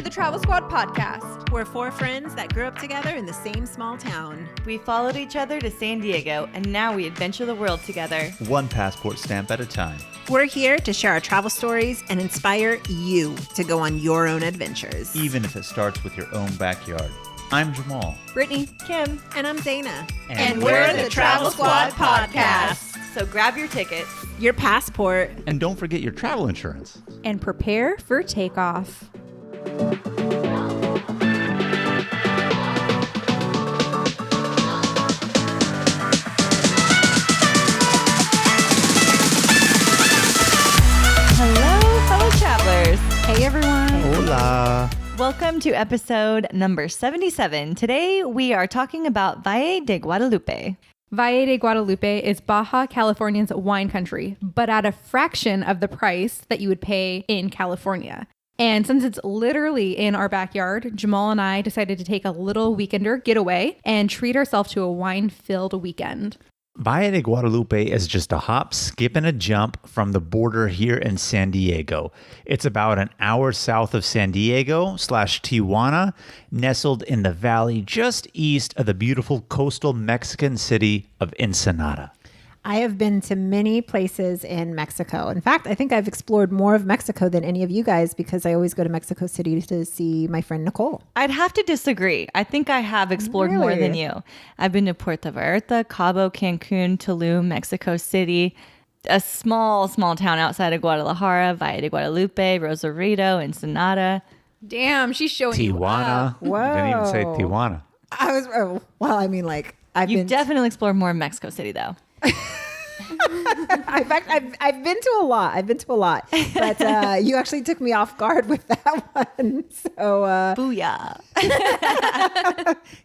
the Travel Squad podcast. We're four friends that grew up together in the same small town. We followed each other to San Diego, and now we adventure the world together. One passport stamp at a time. We're here to share our travel stories and inspire you to go on your own adventures. Even if it starts with your own backyard. I'm Jamal. Brittanie, Kim, And I'm Dana. And we're the Travel Squad podcast. So grab your tickets, Your passport. And don't forget your travel insurance. And prepare for takeoff. Hello, fellow travelers. Hey, everyone. Hola. Welcome to episode number 77. Today, we are talking about Valle de Guadalupe. Valle de Guadalupe is Baja California's wine country, but at a fraction of the price that you would pay in California. And since it's literally in our backyard, Jamal and I decided to take a little weekender getaway and treat ourselves to a wine-filled weekend. Valle de Guadalupe is just a hop, skip, and a jump from the border here in San Diego. It's about an hour south of San Diego / Tijuana, nestled in the valley just east of the beautiful coastal Mexican city of Ensenada. I have been to many places in Mexico. In fact, I think I've explored more of Mexico than any of you guys because I always go to Mexico City to see my friend Nicole. I'd have to disagree. I think I have explored more than you. I've been to Puerto Vallarta, Cabo, Cancun, Tulum, Mexico City, a small town outside of Guadalajara, Valle de Guadalupe, Rosarito, Ensenada. Damn, she's showing you Tijuana. up. Whoa. Didn't even say Tijuana. You've definitely explored more of Mexico City, though. In fact, I've been to a lot. But you actually took me off guard with that one. So, Booyah.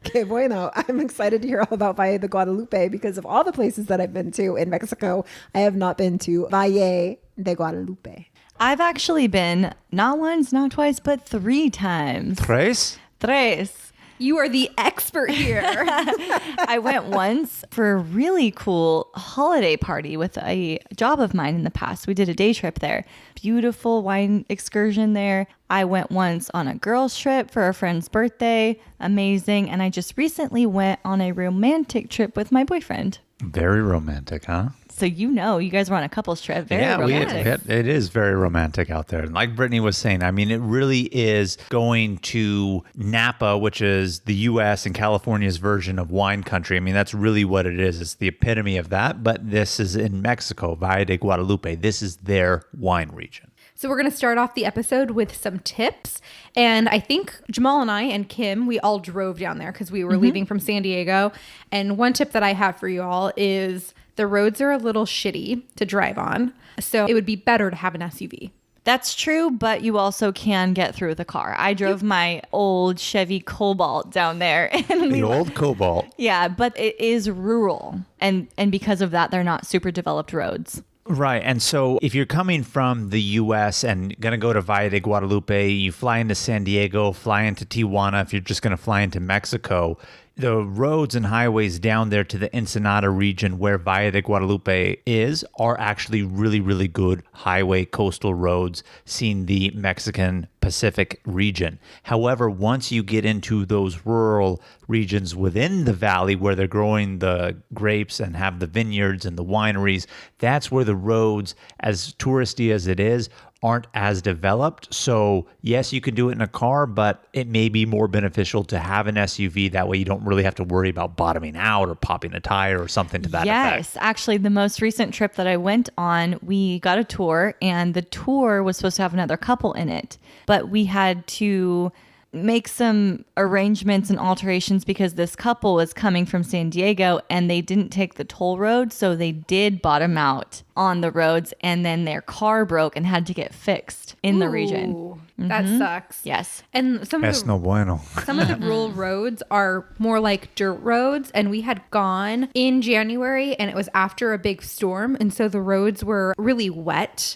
que bueno. I'm excited to hear all about Valle de Guadalupe because of all the places that I've been to in Mexico. I have not been to Valle de Guadalupe. I've actually been not once, not twice, but 3 times. Tres? Tres. You are the expert here. I went once for a really cool holiday party with a job of mine in the past. We did a day trip there. Beautiful wine excursion there. I went once on a girls trip for a friend's birthday. Amazing. And I just recently went on a romantic trip with my boyfriend. Very romantic, huh? So you guys were on a couples trip. Very romantic. It is very romantic out there. And like Brittanie was saying, I mean, it really is going to Napa, which is the U.S. and California's version of wine country. I mean, that's really what it is. It's the epitome of that. But this is in Mexico, Valle de Guadalupe. This is their wine region. So we're going to start off the episode with some tips. And I think Jamal and I and Kim, we all drove down there because we were leaving from San Diego. And one tip that I have for you all is the roads are a little shitty to drive on. So it would be better to have an SUV. That's true, but you also can get through with a car. I drove my old Chevy Cobalt down there. And The old Cobalt. Yeah, but it is rural. And because of that, they're not super developed roads. Right. And so if you're coming from the U.S. and going to go to Valle de Guadalupe, you fly into San Diego, fly into Tijuana. If you're just going to fly into Mexico, the roads and highways down there to the Ensenada region where Valle de Guadalupe is are actually really, really good highway coastal roads seeing the Mexican Pacific region. However, once you get into those rural regions within the valley where they're growing the grapes and have the vineyards and the wineries, that's where the roads, as touristy as it is, aren't as developed. So yes, you can do it in a car, but it may be more beneficial to have an SUV. That way you don't really have to worry about bottoming out or popping a tire or something to that effect. Yes, actually the most recent trip that I went on, we got a tour and the tour was supposed to have another couple in it, but we had to make some arrangements and alterations because this couple was coming from San Diego and they didn't take the toll road. So they did bottom out on the roads and then their car broke and had to get fixed in the region. That sucks. Yes. And some Es no bueno. Some of the rural roads are more like dirt roads, and we had gone in January and it was after a big storm, and so the roads were really wet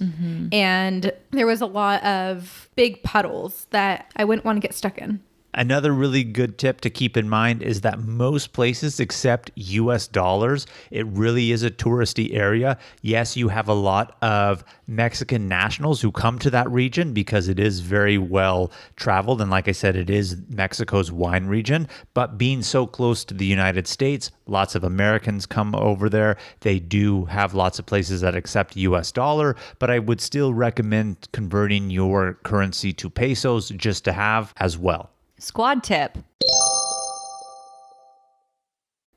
and there was a lot of big puddles that I wouldn't want to get stuck in. Another really good tip to keep in mind is that most places accept US dollars. It really is a touristy area. Yes, you have a lot of Mexican nationals who come to that region because it is very well traveled. And like I said, it is Mexico's wine region. But being so close to the United States, lots of Americans come over there. They do have lots of places that accept US dollar, but I would still recommend converting your currency to pesos just to have as well. Squad tip.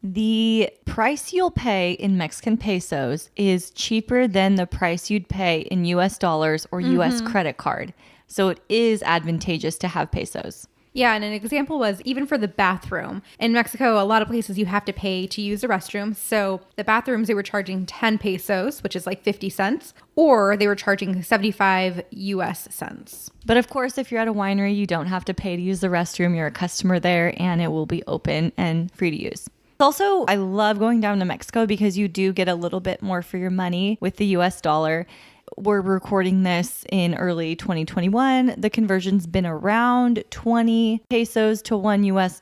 The price you'll pay in Mexican pesos is cheaper than the price you'd pay in US dollars or US credit card. So it is advantageous to have pesos. Yeah, and an example was even for the bathroom. In Mexico, a lot of places you have to pay to use the restroom. So the bathrooms, they were charging 10 pesos, which is like 50 cents, or they were charging 75 US cents. But of course, if you're at a winery, you don't have to pay to use the restroom. You're a customer there and it will be open and free to use. Also, I love going down to Mexico because you do get a little bit more for your money with the US dollar. We're recording this in early 2021. The conversion's been around 20 pesos to $1 US,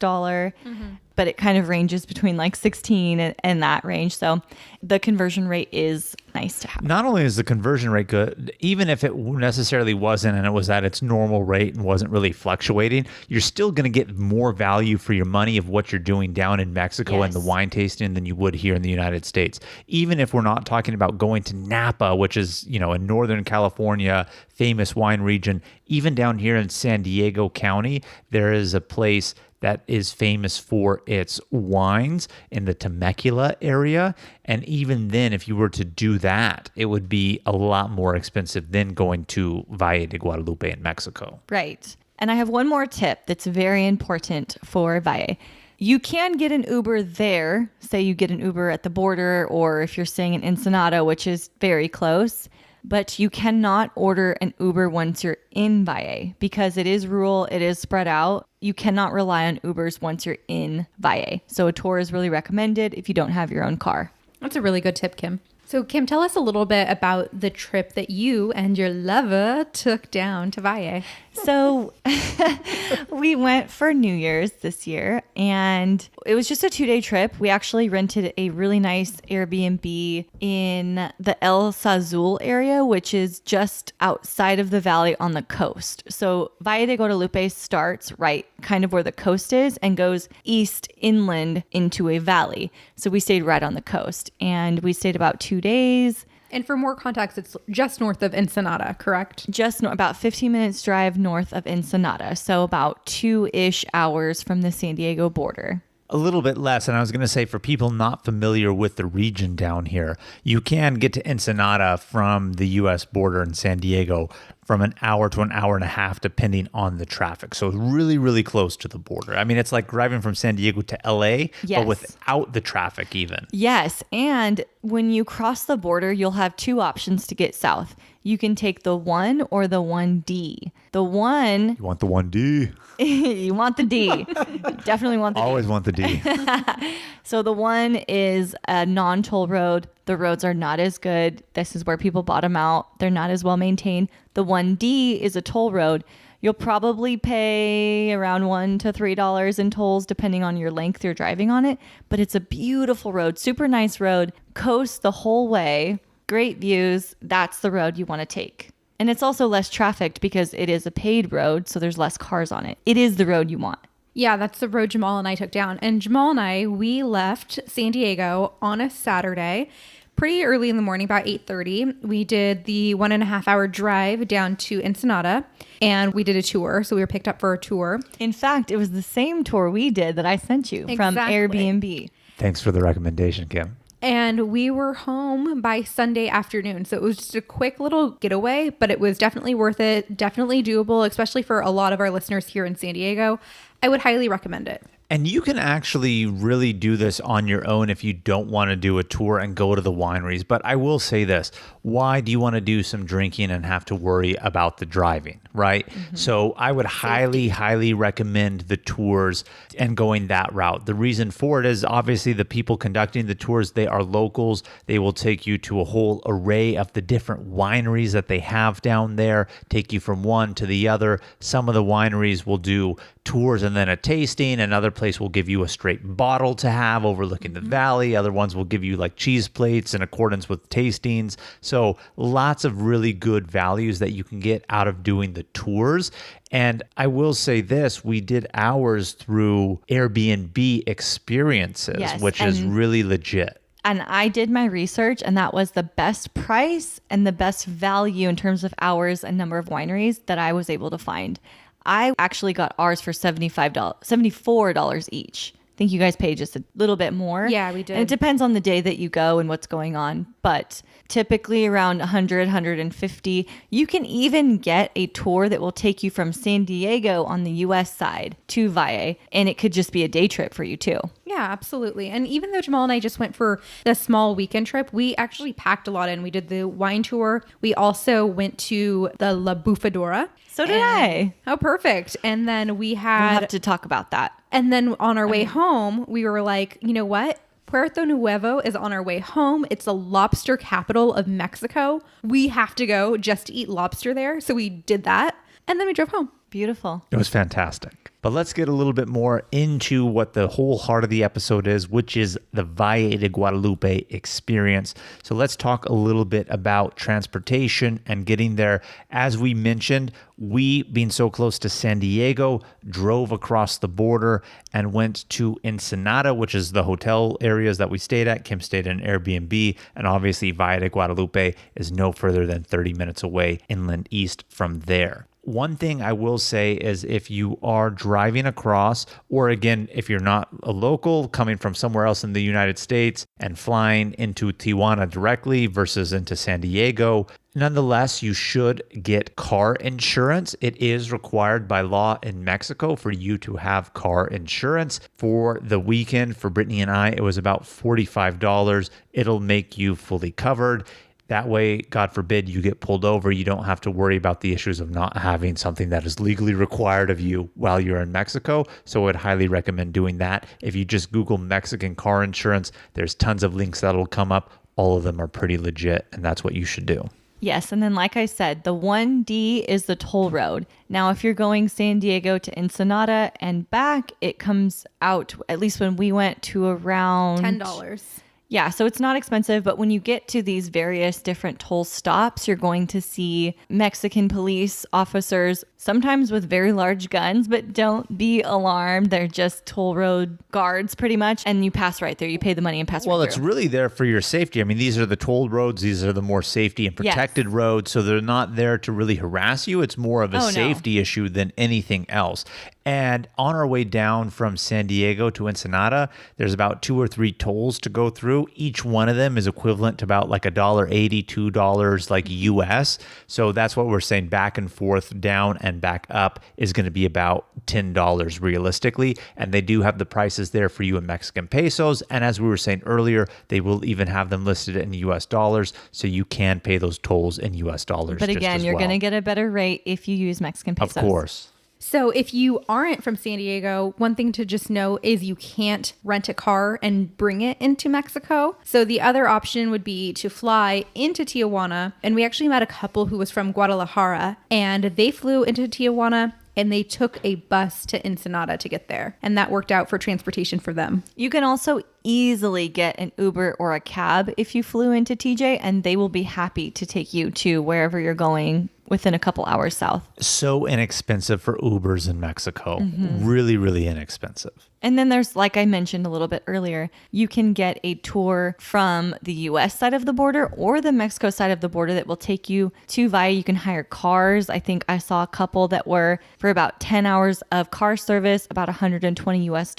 but it kind of ranges between like 16 and that range. So the conversion rate is nice to have. Not only is the conversion rate good, even if it necessarily wasn't and it was at its normal rate and wasn't really fluctuating, you're still going to get more value for your money of what you're doing down in Mexico and the wine tasting than you would here in the United States. Even if we're not talking about going to Napa, which is, you know, in Northern California, famous wine region, even down here in San Diego County, there is a place that is famous for its wines in the Temecula area. And even then, if you were to do that, it would be a lot more expensive than going to Valle de Guadalupe in Mexico. Right. And I have one more tip that's very important for Valle. You can get an Uber there. Say you get an Uber at the border, or if you're staying in Ensenada, which is very close. But you cannot order an Uber once you're in Valle because it is rural, it is spread out. You cannot rely on Ubers once you're in Valle. So a tour is really recommended if you don't have your own car. That's a really good tip, Kim. So Kim, tell us a little bit about the trip that you and your lover took down to Valle. So we went for New Year's this year and it was just a 2-day trip. We actually rented a really nice Airbnb in the El Sazul area, which is just outside of the valley on the coast. So Valle de Guadalupe starts right kind of where the coast is and goes east inland into a valley. So we stayed right on the coast and we stayed about 2 days. And for more context, it's just north of Ensenada, correct? Just about 15 minutes drive north of Ensenada. So about 2-ish hours from the San Diego border. A little bit less. And I was going to say, for people not familiar with the region down here, you can get to Ensenada from the U.S. border in San Diego from an hour to an hour and a half, depending on the traffic. So it's really, really close to the border. I mean, it's like driving from San Diego to L.A., yes, but without the traffic even. Yes. And when you cross the border, you'll have 2 options to get south. You can take the 1 or the 1D. The 1... You want the 1D? You want the D. Definitely want the Always D. want the D. So the 1 is a non-toll road. The roads are not as good. This is where people bottom out. They're not as well maintained. The 1D is a toll road. You'll probably pay around $1 to $3 in tolls, depending on your length you're driving on it. But it's a beautiful road, super nice road, coast the whole way, great views. That's the road you want to take. And it's also less trafficked because it is a paid road, so there's less cars on it. It is the road you want. Yeah, that's the road Jamal and I took down. And Jamal and I, we left San Diego on a Saturday, pretty early in the morning, about 8:30. We did the 1.5-hour drive down to Ensenada, and we did a tour. So we were picked up for a tour. In fact, it was the same tour we did that I sent you from Airbnb. Thanks for the recommendation, Kim. And we were home by Sunday afternoon. So it was just a quick little getaway, but it was definitely worth it. Definitely doable, especially for a lot of our listeners here in San Diego. I would highly recommend it. And you can actually really do this on your own if you don't want to do a tour and go to the wineries. But I will say this, why do you want to do some drinking and have to worry about the driving, right? So I would highly recommend the tours and going that route. The reason for it is obviously the people conducting the tours, they are locals. They will take you to a whole array of the different wineries that they have down there, take you from one to the other. Some of the wineries will do tours and then a tasting. Another place will give you a straight bottle to have overlooking the valley. Other ones will give you like cheese plates in accordance with tastings. So lots of really good values that you can get out of doing the tours. And I will say this, we did ours through Airbnb experiences, Yes, which is really legit. And I did my research, and that was the best price and the best value in terms of hours and number of wineries that I was able to find. I actually got ours for $74 each. I think you guys paid just a little bit more. Yeah, we did. And it depends on the day that you go and what's going on. But typically around 100, 150. You can even get a tour that will take you from San Diego on the US side to Valle. And it could just be a day trip for you too. Yeah, absolutely. And even though Jamal and I just went for the small weekend trip, we actually packed a lot in. We did the wine tour. We also went to the La Bufadora. So did I. Oh, perfect. And then we We'll had... have to talk about that. And then on our way home, we were like, you know what? Puerto Nuevo is on our way home. It's the lobster capital of Mexico. We have to go just to eat lobster there. So we did that. And then we drove home. Beautiful. It was fantastic. But let's get a little bit more into what the whole heart of the episode is, which is the Valle de Guadalupe experience. So let's talk a little bit about transportation and getting there. As we mentioned, we, being so close to San Diego, drove across the border and went to Ensenada, which is the hotel areas that we stayed at. Kim stayed in an Airbnb, and obviously Valle de Guadalupe is no further than 30 minutes away inland east from there. One thing I will say is if you are driving across, or again, if you're not a local coming from somewhere else in the United States and flying into Tijuana directly versus into San Diego, nonetheless, you should get car insurance. It is required by law in Mexico for you to have car insurance. For the weekend, for Brittanie and I, it was about $45. It'll make you fully covered. That way, God forbid, you get pulled over. You don't have to worry about the issues of not having something that is legally required of you while you're in Mexico. So I would highly recommend doing that. If you just Google Mexican car insurance, there's tons of links that'll come up. All of them are pretty legit, and that's what you should do. Yes. And then, like I said, the 1D is the toll road. Now, if you're going San Diego to Ensenada and back, it comes out, at least when we went, to around $10. Yeah, so it's not expensive, but when you get to these various different toll stops, you're going to see Mexican police officers, sometimes with very large guns, but don't be alarmed. They're just toll road guards pretty much, and you pass right through. You pay the money and pass right through. Well, it's really there for your safety. I mean, these are the toll roads. These are the more safety and protected roads, so they're not there to really harass you. It's more of a safety issue than anything else. And on our way down from San Diego to Ensenada, there's about 2 or 3 tolls to go through. Each one of them is equivalent to about like $1.80, $2 like US. So that's what we're saying, back and forth, down and back up is going to be about $10 realistically. And they do have the prices there for you in Mexican pesos. And as we were saying earlier, they will even have them listed in US dollars. So you can pay those tolls in US dollars. But again, you're going to get a better rate if you use Mexican pesos. Of course. So if you aren't from San Diego, one thing to just know is you can't rent a car and bring it into Mexico. So the other option would be to fly into Tijuana. And we actually met a couple who was from Guadalajara, and they flew into Tijuana and they took a bus to Ensenada to get there. And that worked out for transportation for them. You can also easily get an Uber or a cab if you flew into TJ, and they will be happy to take you to wherever you're going within a couple hours south. So inexpensive for Ubers in Mexico. Really, really inexpensive. And then there's, like I mentioned a little bit earlier, you can get a tour from the US side of the border or the Mexico side of the border that will take you to Valle. You can hire cars. I think I saw a couple that were for about 10 hours of car service, about $120 US.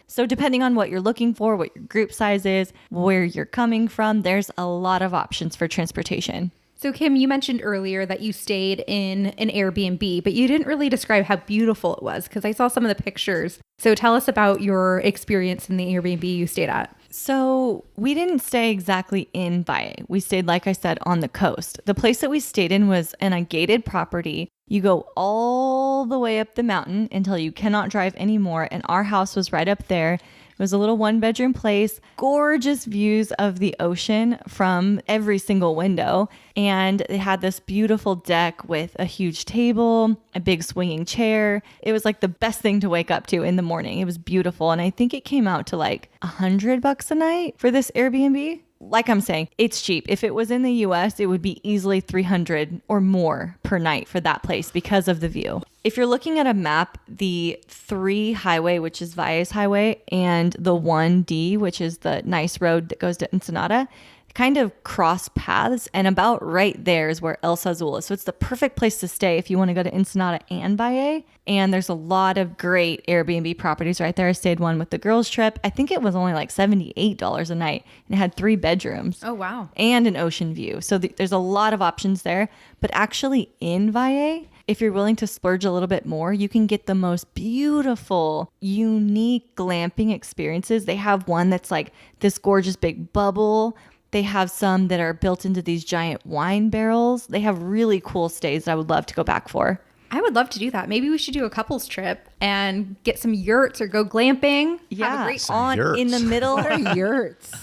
So depending on what you're looking for, what your group size is, where you're coming from, there's a lot of options for transportation. So Kim, you mentioned earlier that you stayed in an Airbnb, but you didn't really describe how beautiful it was because I saw some of the pictures. So tell us about your experience in the Airbnb you stayed at. So we didn't stay exactly in Valle. We stayed, like I said, on the coast. The place that we stayed in was in a gated property. You go all the way up the mountain until you cannot drive anymore. And our house was right up there. It was a little 1-bedroom place, gorgeous views of the ocean from every single window. And it had this beautiful deck with a huge table, a big swinging chair. It was like the best thing to wake up to in the morning. It was beautiful. And I think it came out to like $100 a night for this Airbnb. Like I'm saying, it's cheap. If it was in the US, it would be easily $300 or more per night for that place because of the view. If you're looking at a map, the 3 highway, which is Valles Highway, and the 1D, which is the nice road that goes to Ensenada, kind of cross paths, and about right there is where El Azul is. So it's the perfect place to stay if you want to go to Ensenada and Valle. And there's a lot of great Airbnb properties right there. I stayed one with the girls trip. I think it was only like $78 a night, and it had 3 bedrooms. Oh, wow. And an ocean view. So there's a lot of options there. But actually in Valle, if you're willing to splurge a little bit more, you can get the most beautiful, unique glamping experiences. They have one that's like this gorgeous big bubble. They have some that are built into these giant wine barrels. They have really cool stays that I would love to go back for. I would love to do that. Maybe we should do a couples trip and get some yurts or go glamping. Yeah, Have a great on yurts. in the middle. What are yurts?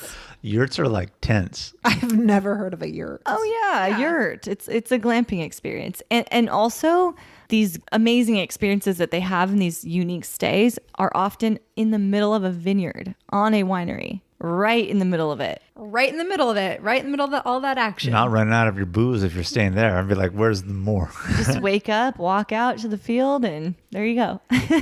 Yurts are like tents. I've never heard of a yurt. Oh yeah, yurt. It's a glamping experience. And also these amazing experiences that they have in these unique stays are often in the middle of a vineyard on a winery. Right in the middle of it. Right in the middle of it. Right in the middle of all that action. You're not running out of your booze if you're staying there. I'd be like, where's the more? Just wake up, walk out to the field, and there you go.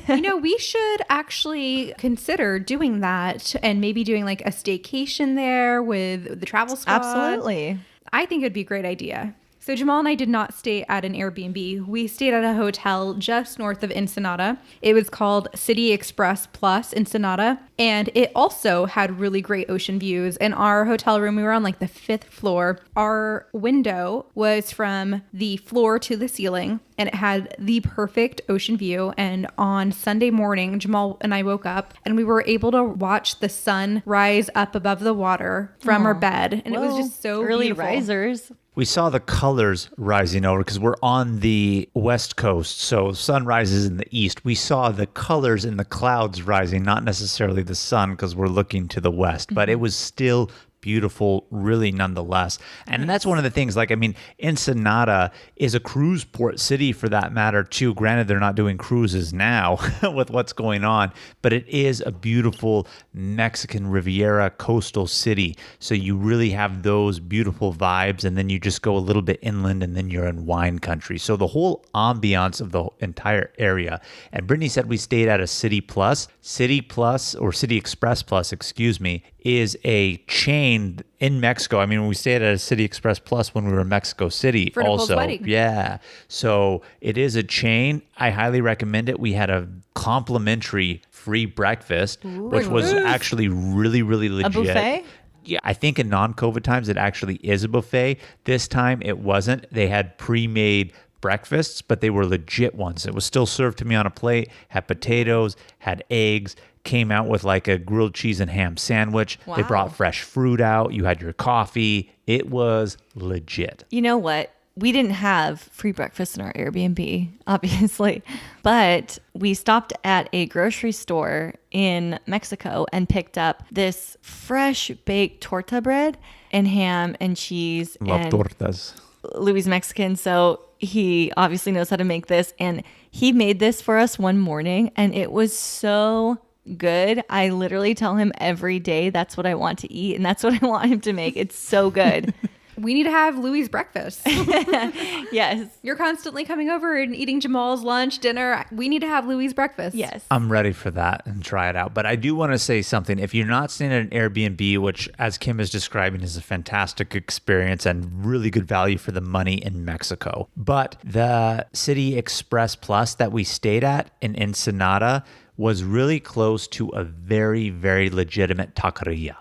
You know, we should actually consider doing that and maybe doing like a staycation there with the travel squad. Absolutely. I think it'd be a great idea. So Jamal and I did not stay at an Airbnb. We stayed at a hotel just north of Ensenada. It was called City Express Plus Ensenada, and it also had really great ocean views. In our hotel room, we were on like the 5th floor. Our window was from the floor to the ceiling, and it had the perfect ocean view. And on Sunday morning, Jamal and I woke up and we were able to watch the sun rise up above the water from our bed. And it was just so early beautiful. risers. We saw the colors rising over because we're on the west coast, so sun rises in the east. We saw the colors in the clouds rising, not necessarily the sun because we're looking to the west, but it was still beautiful, really, nonetheless. And that's one of the things, like, I mean, Ensenada is a cruise port city for that matter, too. Granted, they're not doing cruises now with what's going on, but it is a beautiful Mexican Riviera coastal city. So you really have those beautiful vibes, and then you just go a little bit inland, and then you're in wine country. So the whole ambiance of the entire area. And Brittanie said we stayed at a City Plus. City Plus, or City Express Plus, excuse me, is a chain in Mexico. I mean, we stayed at a City Express Plus when we were in Mexico City For Nicole's also. wedding. Yeah. So it is a chain. I highly recommend it. We had a complimentary free breakfast, which was actually really, really legit. A buffet? Yeah, I think in non-COVID times, it actually is a buffet. This time it wasn't. They had pre-made breakfasts, but they were legit ones. It was still served to me on a plate, had potatoes, had eggs, came out with like a grilled cheese and ham sandwich. They Wow. brought fresh fruit out. You had your coffee. It was legit. You know what? We didn't have free breakfast in our Airbnb, obviously, but we stopped at a grocery store in Mexico and picked up this fresh baked torta bread and ham and cheese. Love and tortas. Louis is Mexican, so he obviously knows how to make this. And he made this for us one morning, and it was so good. I literally tell him every day that's what I want to eat, and that's what I want him to make. It's so good. We need to have Louis' breakfast. Yes. You're constantly coming over and eating Jamal's lunch, dinner. We need to have Louis' breakfast. Yes. I'm ready for that and try it out. But I do want to say something. If you're not staying at an Airbnb, which as Kim is describing is a fantastic experience and really good value for the money in Mexico, but the City Express Plus that we stayed at in Ensenada was really close to a very, very legitimate taqueria.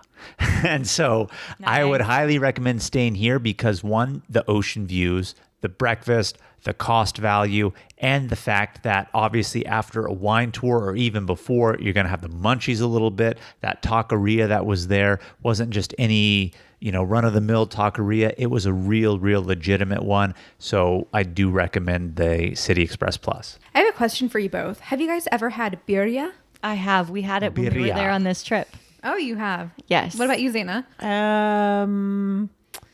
And so I would highly recommend staying here because one, the ocean views, the breakfast, the cost value, and the fact that obviously after a wine tour or even before, you're going to have the munchies a little bit. That taqueria that was there wasn't just any, run-of-the-mill taqueria. It was a real legitimate one. So I do recommend the City Express Plus. I have a question for you both. Have you guys ever had birria? I have. We had it when we were Birria. there on this trip. Oh, you have? Yes. What about you, Zaina?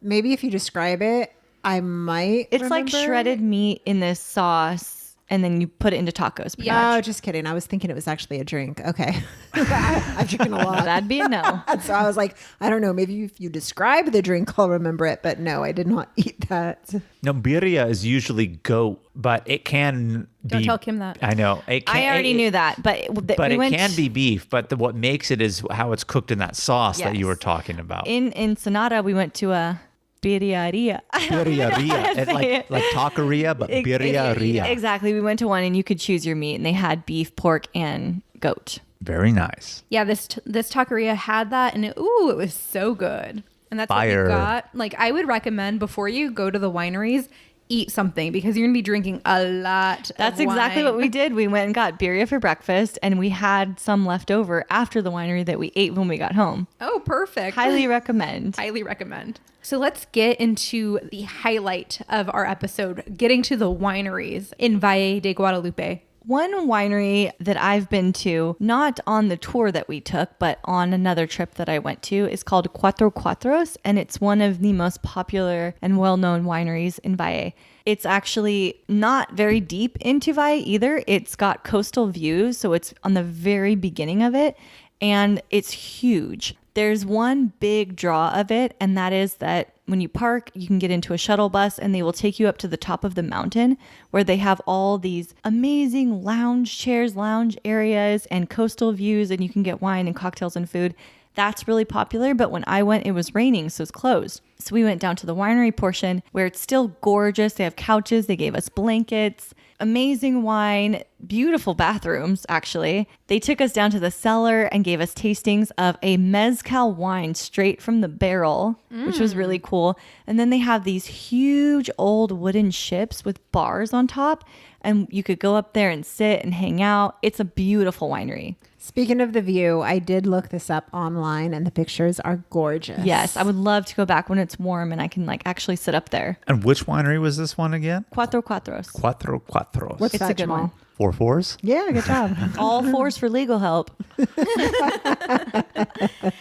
Maybe if you describe it, I might. It's like remember. shredded meat in this sauce, and then you put it into tacos. pretty Oh, much. just kidding. I was thinking it was actually a drink. Okay. I've drinking a lot. That'd be a no. So I was like, I don't know. Maybe if you describe the drink, I'll remember it. But no, I did not eat that. No, birria is usually goat, but it can Don't be... tell Kim that. I know. It can, I already knew that, but But we it went can be beef. But what makes it is how it's cooked in that sauce that you Yes. were talking about. in Ensenada. We went to a birria. Birria, like taqueria, but birria. Exactly. We went to one, and you could choose your meat, and they had beef, pork, and goat. Very nice. Yeah, this taqueria had that, and it was so good. And that's Fire. what we got. Like, I would recommend before you go to the wineries, eat something because you're gonna be drinking a lot. That's of exactly wine. what we did. We went and got birria for breakfast, and we had some left over after the winery that we ate when we got home. Oh, perfect. Highly recommend. Highly recommend. So let's get into the highlight of our episode, getting to the wineries in Valle de Guadalupe. One winery that I've been to, not on the tour that we took, but on another trip that I went to, is called Cuatro Cuatros, and it's one of the most popular and well-known wineries in Valle. It's actually not very deep into Valle either. It's got coastal views, so it's on the very beginning of it, and it's huge. There's one big draw of it, and that is that when you park, you can get into a shuttle bus and they will take you up to the top of the mountain where they have all these amazing lounge chairs, lounge areas, and coastal views, and you can get wine and cocktails and food. That's really popular, but when I went, it was raining, so it's closed. So we went down to the winery portion where it's still gorgeous. They have couches, they gave us blankets, amazing wine, beautiful bathrooms, actually. They took us down to the cellar and gave us tastings of a mezcal wine straight from the barrel, which was really cool. And then they have these huge old wooden ships with bars on top, and you could go up there and sit and hang out. It's a beautiful winery. Speaking of the view, I did look this up online and the pictures are gorgeous. Yes, I would love to go back when it's warm and I can actually sit up there. And which winery was this one again? Cuatro Cuatros. Cuatro Cuatros. What's It's that, a good Jamal? one. 4 4s? Yeah, good job. All fours for legal help.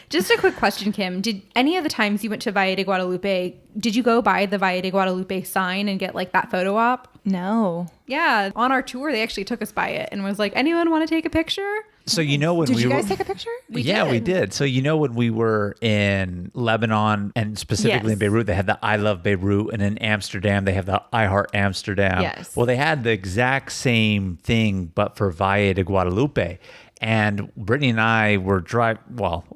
Just a quick question, Kim. Did any of the times you went to Valle de Guadalupe, did you go by the Valle de Guadalupe sign and get that photo op? No. Yeah, on our tour, they actually took us by it and was like, anyone want to take a picture? So when Did we you were, guys take a picture? We we did. did. So when we were in Lebanon and specifically Yes. in Beirut, they had the I Love Beirut, and in Amsterdam they have the I Heart Amsterdam. Yes. Well, they had the exact same thing, but for Valle de Guadalupe. And Brittany and I were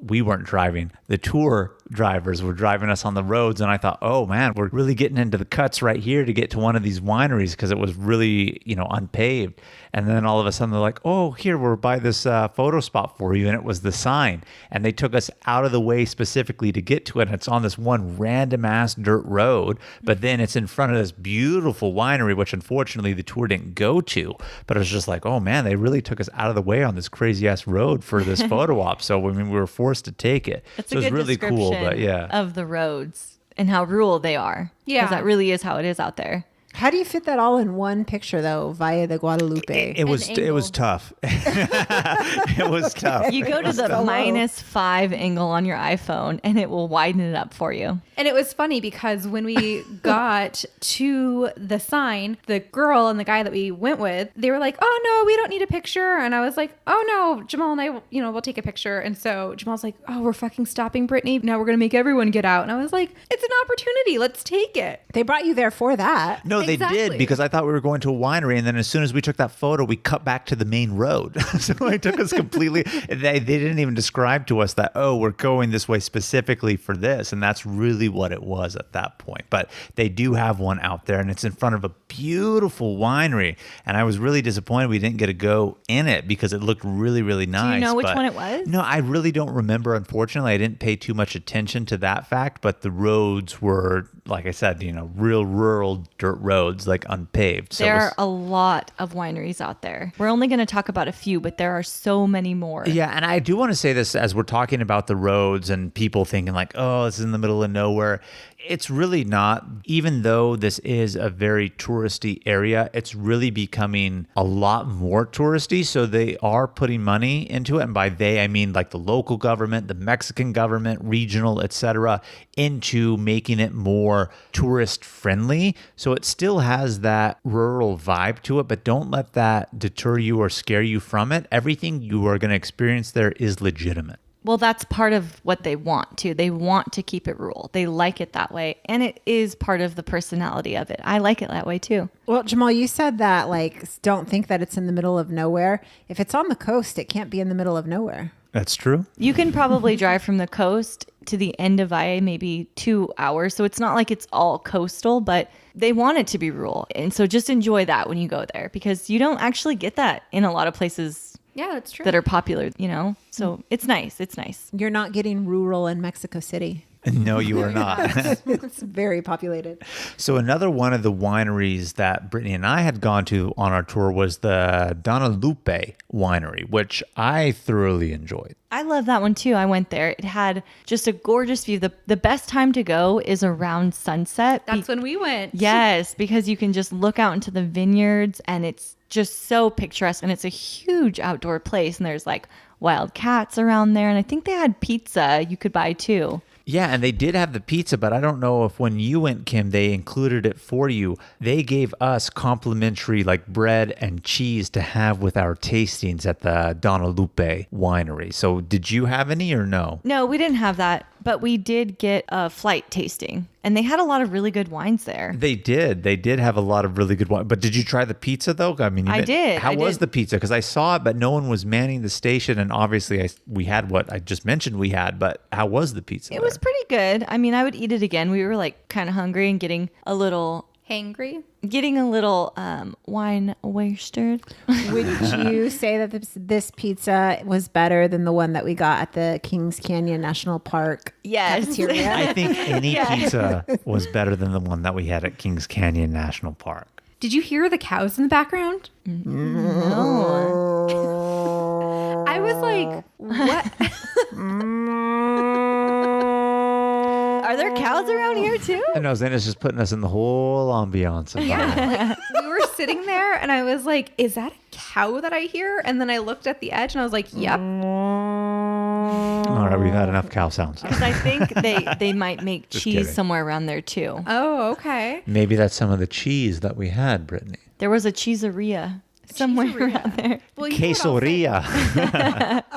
we weren't driving. The tour drivers were driving us on the roads. And I thought, oh man, we're really getting into the cuts right here to get to one of these wineries because it was really, unpaved. And then all of a sudden they're like, oh, here, we're by this photo spot for you. And it was the sign. And they took us out of the way specifically to get to it. And it's on this one random ass dirt road. But then it's in front of this beautiful winery, which unfortunately the tour didn't go to. But it was just like, oh man, they really took us out of the way on this crazy ass road for this photo op. So we were forced to take it. It's So a it was good really cool, description but yeah. of the roads and how rural they are. Yeah. Because that really is how it is out there. How do you fit that all in one picture, though, Valle de Guadalupe? It was angle. tough. It was tough. You go to the -5 angle on your iPhone and it will widen it up for you. And it was funny because when we got to the sign, the girl and the guy that we went with, they were like, oh no, we don't need a picture. And I was like, oh no, Jamal and I, we'll take a picture. And so Jamal's like, oh, we're fucking stopping Brittany. Now we're going to make everyone get out. And I was like, it's an opportunity. Let's take it. They brought you there for that. No, they Exactly. did, because I thought we were going to a winery, and then as soon as we took that photo, we cut back to the main road. So it took us completely. They didn't even describe to us that, oh, we're going this way specifically for this, and that's really what it was at that point. But they do have one out there, and it's in front of a beautiful winery, and I was really disappointed we didn't get to go in it because it looked really, really nice. know which But one it was? No, I really don't remember. Unfortunately, I didn't pay too much attention to that fact, but the roads were, like I said, real rural dirt roads. roads, like unpaved. So There are a lot of wineries out there. We're only going to talk about a few, but there are so many more. yeah, and I do want to say this as we're talking about the roads and people thinking like, oh, this is in the middle of nowhere. It's really not. Even though this is a very touristy area, it's really becoming a lot more touristy. So they are putting money into it. And by they, I mean like the local government, the Mexican government, regional, etc., into making it more tourist friendly. So it still has that rural vibe to it, but don't let that deter you or scare you from it. Everything you are going to experience there is legitimate. Well, that's part of what they want to. They want to keep it rural. They like it that way. And it is part of the personality of it. I like it that way too. Well, Jamal, you said that like don't think that it's in the middle of nowhere. If it's on the coast, it can't be in the middle of nowhere. That's true. You can probably drive from the coast to the end of Valle maybe 2 hours. So it's not like it's all coastal, but they want it to be rural. And so just enjoy that when you go there because you don't actually get that in a lot of places. Yeah, that's true. That are popular, you know? So it's nice. It's nice. You're not getting rural in Mexico City. No, you are not. It's very populated. So another one of the wineries that Brittany and I had gone to on our tour was the Guadalupe winery, which I thoroughly enjoyed. I love that one too. I went there. It had just a gorgeous view. The best time to go is around sunset. That's when we went. Yes, because you can just look out into the vineyards and it's just so picturesque and it's a huge outdoor place and there's like wild cats around there and I think they had pizza you could buy too. Yeah, and they did have the pizza, but I don't know if when you went, Kim, they included it for you. They gave us complimentary like bread and cheese to have with our tastings at the Guadalupe winery. So did you have any or no? No, we didn't have that, but we did get a flight tasting and they had a lot of really good wines there. They did. They did have a lot of really good wine. But did you try the pizza though? I mean, I did. How was the pizza? Because I saw it, but no one was manning the station. And obviously we had what I just mentioned we had, but how was the pizza? It was pretty good. I mean, I would eat it again. We were like kind of hungry and getting a little Hangry. Wine wasted. Would you say that this pizza was better than the one that we got at the Kings Canyon National Park Yes. cafeteria? I think any pizza was better than the one that we had at Kings Canyon National Park. Did you hear the cows in the background? No. I was like, what? Are there cows around here too? And no, Xana's just putting us in the whole ambiance. Yeah. Like, we were sitting there and I was like, is that a cow that I hear? And then I looked at the edge and I was like, yep. All right, we've had enough cow sounds. Because I think they might make cheese kidding. somewhere around there too. Oh, okay. Maybe that's some of the cheese that we had, Brittany. There was a cheeseria somewhere around there. Well, Quesoria.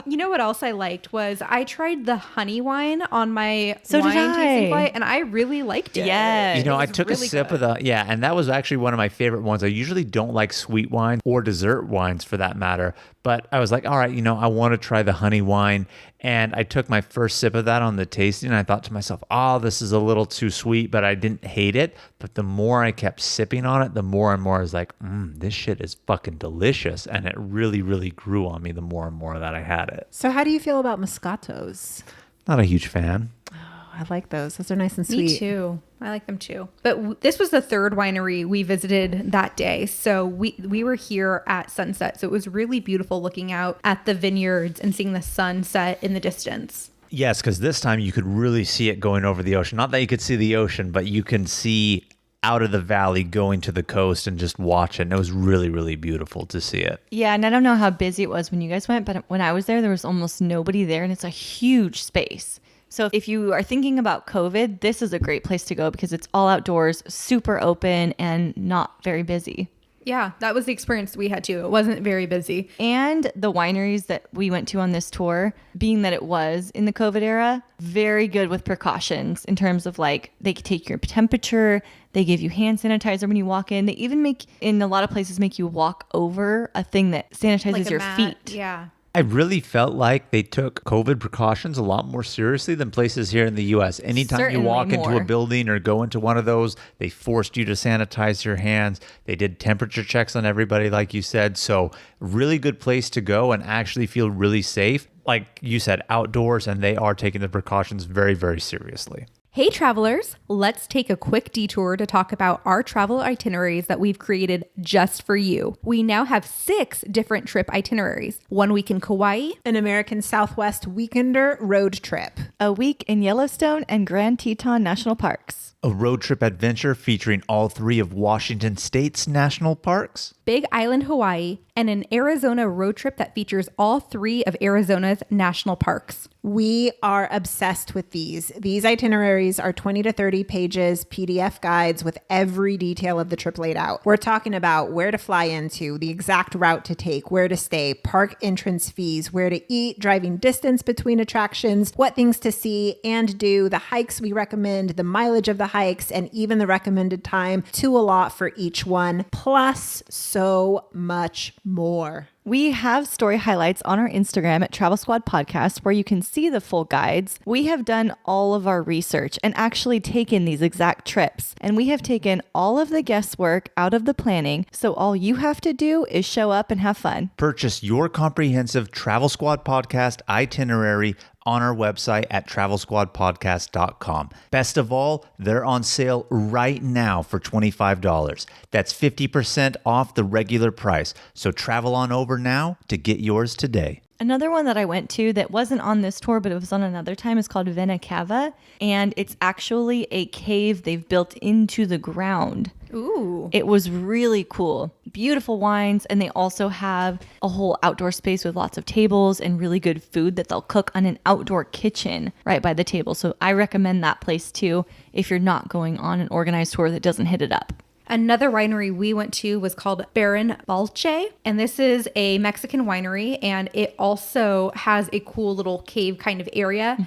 You know what else I liked was I tried the honey wine on my So did wine tasting I. flight and I really liked it. Yes. You know, I was took really a sip good. of and that was actually one of my favorite ones. I usually don't like sweet wine or dessert wines for that matter, but I was like, all right, I want to try the honey wine. And I took my first sip of that on the tasting and I thought to myself, oh, this is a little too sweet, but I didn't hate it. But the more I kept sipping on it, the more and more I was like, this shit is fucking delicious. And it really, really grew on me the more and more that I had it. So how do you feel about Moscatos? Not a huge fan. I like those. Those are nice and sweet. Me too. I like them too. But this was the third winery we visited that day. So we were here at sunset. So it was really beautiful looking out at the vineyards and seeing the sunset in the distance. Yes, because this time you could really see it going over the ocean. Not that you could see the ocean, but you can see out of the valley going to the coast and just watch it. And it was really, really beautiful to see it. Yeah, and I don't know how busy it was when you guys went, but when I was there was almost nobody there, and it's a huge space. So if you are thinking about COVID, this is a great place to go because it's all outdoors, super open, and not very busy. Yeah, that was the experience we had too. It wasn't very busy. And the wineries that we went to on this tour, being that it was in the COVID era, very good with precautions in terms of like they could take your temperature, they give you hand sanitizer when you walk in. They even in a lot of places, make you walk over a thing that sanitizes Like a your mat. feet. Yeah. I really felt like they took COVID precautions a lot more seriously than places here in the U.S. Anytime Certainly you walk into more. a building or go into one of those, they forced you to sanitize your hands. They did temperature checks on everybody, like you said. So really good place to go and actually feel really safe. Like you said, outdoors, and they are taking the precautions very, very seriously. Hey travelers, let's take a quick detour to talk about our travel itineraries that we've created just for you. We now have 6 different trip itineraries. 1 week in Kauai, An American Southwest weekender road trip. A week in Yellowstone and Grand Teton National Parks. A road trip adventure featuring all 3 of Washington State's national parks. Big Island, Hawaii, and an Arizona road trip that features all 3 of Arizona's national parks. We are obsessed with these. These itineraries are 20 to 30 pages, PDF guides with every detail of the trip laid out. We're talking about where to fly into, the exact route to take, where to stay, park entrance fees, where to eat, driving distance between attractions, what things to see and do, the hikes we recommend, the mileage of the hikes, and even the recommended time to allot for each one, plus so much more. We have story highlights on our Instagram at Travel Squad Podcast where you can see the full guides. We have done all of our research and actually taken these exact trips. And we have taken all of the guesswork out of the planning. So all you have to do is show up and have fun. Purchase your comprehensive Travel Squad Podcast itinerary on our website at travelsquadpodcast.com. Best of all, they're on sale right now for $25. That's 50% off the regular price. So travel on over now to get yours today. Another one that I went to that wasn't on this tour, but it was on another time is called Vena Cava. And it's actually a cave they've built into the ground. Ooh. It was really cool. Beautiful wines. And they also have a whole outdoor space with lots of tables and really good food that they'll cook on an outdoor kitchen right by the table. So I recommend that place too if you're not going on an organized tour that doesn't hit it up. Another winery we went to was called Baron Balche, and this is a Mexican winery, and it also has a cool little cave kind of area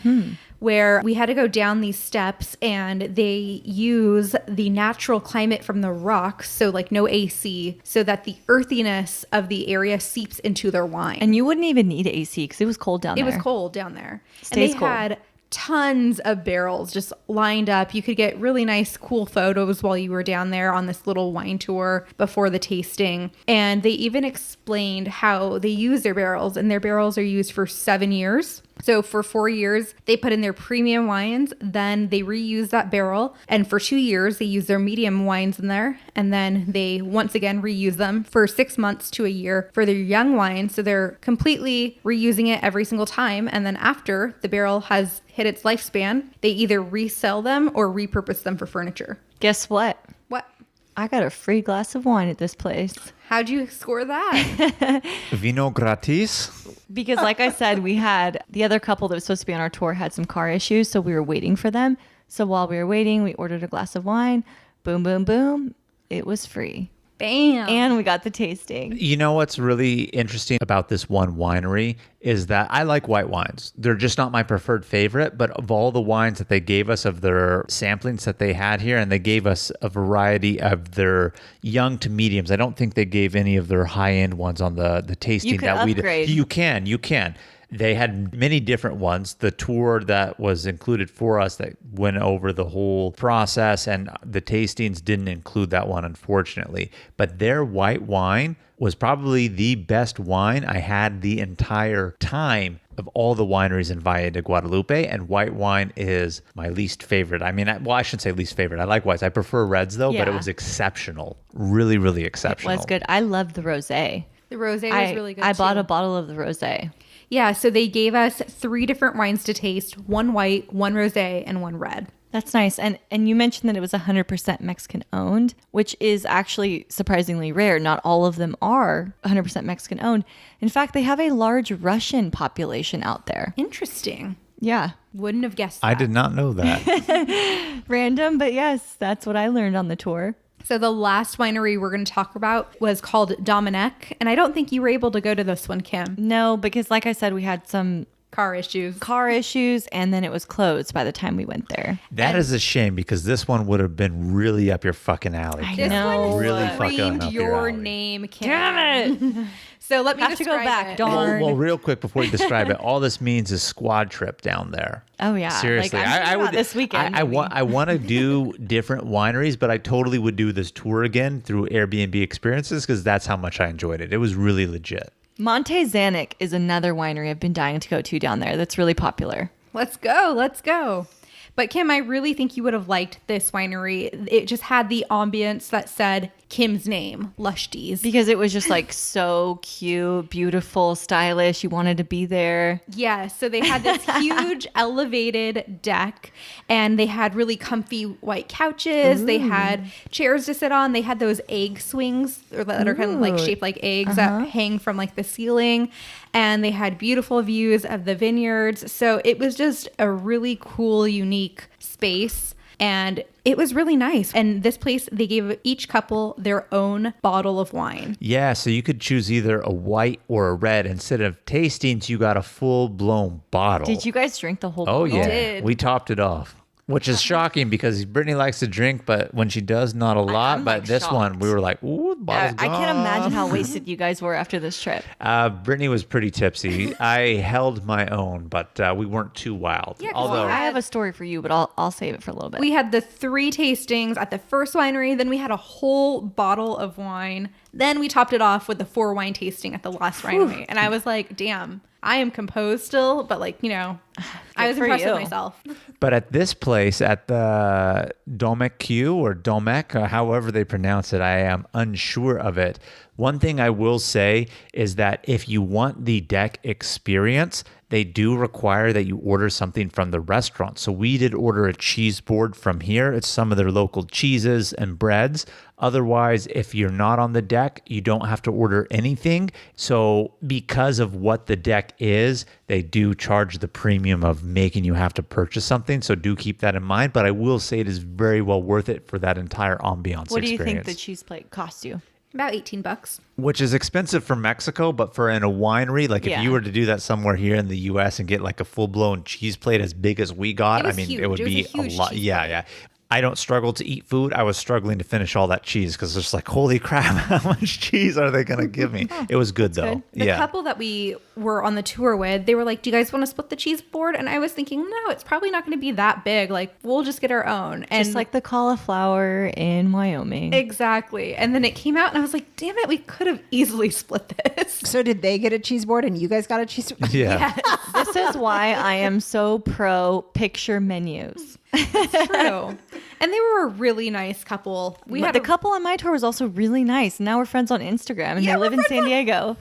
where we had to go down these steps, and they use the natural climate from the rocks, so like no AC, so that the earthiness of the area seeps into their wine. And you wouldn't even need AC because it was cold down there. It was cold down there. Stays and they cold. had tons of barrels just lined up. You could get really nice, cool photos while you were down there on this little wine tour before the tasting. And they even explained how they use their barrels, and their barrels are used for 7 years. So for 4 years, they put in their premium wines, then they reuse that barrel. And for 2 years, they use their medium wines in there. And then they once again reuse them for 6 months to a year for their young wines. So they're completely reusing it every single time. And then after the barrel has hit its lifespan, they either resell them or repurpose them for furniture. Guess what? What? I got a free glass of wine at this place. How'd you score that? Vino gratis? Because like I said, we had the other couple that was supposed to be on our tour had some car issues. So we were waiting for them. So while we were waiting, we ordered a glass of wine. Boom, boom, boom. It was free. Bam. And we got the tasting. You know what's really interesting about this one winery is that I like white wines. They're just not my preferred favorite, but of all the wines that they gave us of their samplings that they had here, and they gave us a variety of their young to mediums. I don't think they gave any of their high-end ones on the tasting that we upgrade. did. You can. They had many different ones. The tour that was included for us that went over the whole process, and the tastings didn't include that one, unfortunately. But their white wine was probably the best wine I had the entire time of all the wineries in Valle de Guadalupe, and white wine is my least favorite. I mean, I shouldn't say least favorite. I like whites. I prefer reds, though, but it Yeah. was exceptional. Really, really exceptional. It was good. I loved the rosé. The rosé was really good I bought too. a bottle of the rosé. Yeah, so they gave us 3 different wines to taste, 1 white, 1 rosé, and 1 red. That's nice. And you mentioned that it was 100% Mexican owned, which is actually surprisingly rare. Not all of them are 100% Mexican owned. In fact, they have a large Russian population out there. Interesting. Yeah. Wouldn't have guessed that. I did not know that. Random, but yes, that's what I learned on the tour. So the last winery we're going to talk about was called Dominic, and I don't think you were able to go to this one, Kim. No, because like I said, we had some Car issues. car issues and then it was closed by the time we went there. That is a shame because this one would have been really up your fucking alley. I This know. one Really fucking screamed up your your alley. name, Kim. Damn it. So let me Have to go describe back, it. darn. Well, real quick before you describe it, all this means is squad trip down there. Oh, yeah. Seriously, Like, I'm thinking about this weekend, I maybe. want to do different wineries, but I totally would do this tour again through Airbnb experiences because that's how much I enjoyed it. It was really legit. Monte Zanuck is another winery I've been dying to go to down there that's really popular. Let's go. But Kim, I really think you would have liked this winery. It just had the ambience that said Kim's name, Lush Teas. Because it was just like so cute, beautiful, stylish. You wanted to be there. Yeah, so they had this huge elevated deck, and they had really comfy white couches. They had chairs to sit on. They had those egg swings that are kind of like shaped like eggs that hang from like the ceiling. And they had beautiful views of the vineyards. So it was just a really cool, unique space. And it was really nice. And this place, they gave each couple their own bottle of wine. Yeah, so you could choose either a white or a red. Instead of tastings, you got a full-blown bottle. Did you guys drink the whole Oh, bottle? yeah. Did. We topped it off. Which is shocking because Brittanie likes to drink, but when she does, not a lot. I'm, but like, this one, shocked. we were like, ooh, the bottle's I can't gone. imagine how wasted you guys were after this trip. Brittanie was pretty tipsy. I held my own, but we weren't too wild. Yeah, 'cause Although, I have a story for you, but I'll save it for a little bit. We had the 3 tastings at the first winery. Then we had a whole bottle of wine. Then we topped it off with the 4 wine tasting at the last winery. And I was like, damn, I am composed still, but like, you know, I was for impressed you. with myself. but at this place, at the Domec Q or Domec, however they pronounce it, I am unsure of it. One thing I will say is that if you want the deck experience, they do require that you order something from the restaurant. So we did order a cheese board from here. It's some of their local cheeses and breads. Otherwise, if you're not on the deck, you don't have to order anything. So because of what the deck is, they do charge the premium of making you have to purchase something. So do keep that in mind. But I will say it is very well worth it for that entire ambiance what do you experience. think the cheese plate cost you? About $18. Which is expensive for Mexico, but for in a winery, like Yeah. if you were to do that somewhere here in the U.S. and get like a full-blown cheese plate as big as we got, It was I mean, huge. it would It was be a huge lot. cheese Yeah, plate. yeah. I don't struggle to eat food. I was struggling to finish all that cheese because it's like, holy crap, how much cheese are they going to give me? It was good though. good. The Yeah. couple that we were on the tour with, they were like, do you guys want to split the cheese board? And I was thinking, no, it's probably not going to be that big. Like, we'll just get our own. And Just like the cauliflower in Wyoming. exactly. And then it came out and I was like, damn it, we could have easily split this. So did they get a cheese board and you guys got a cheese board? Yeah. This is why I am so pro picture menus. True. And they were a really nice couple. We had The couple on my tour was also really nice. Now we're friends on Instagram and Yeah, they we're live in friends San on- Diego.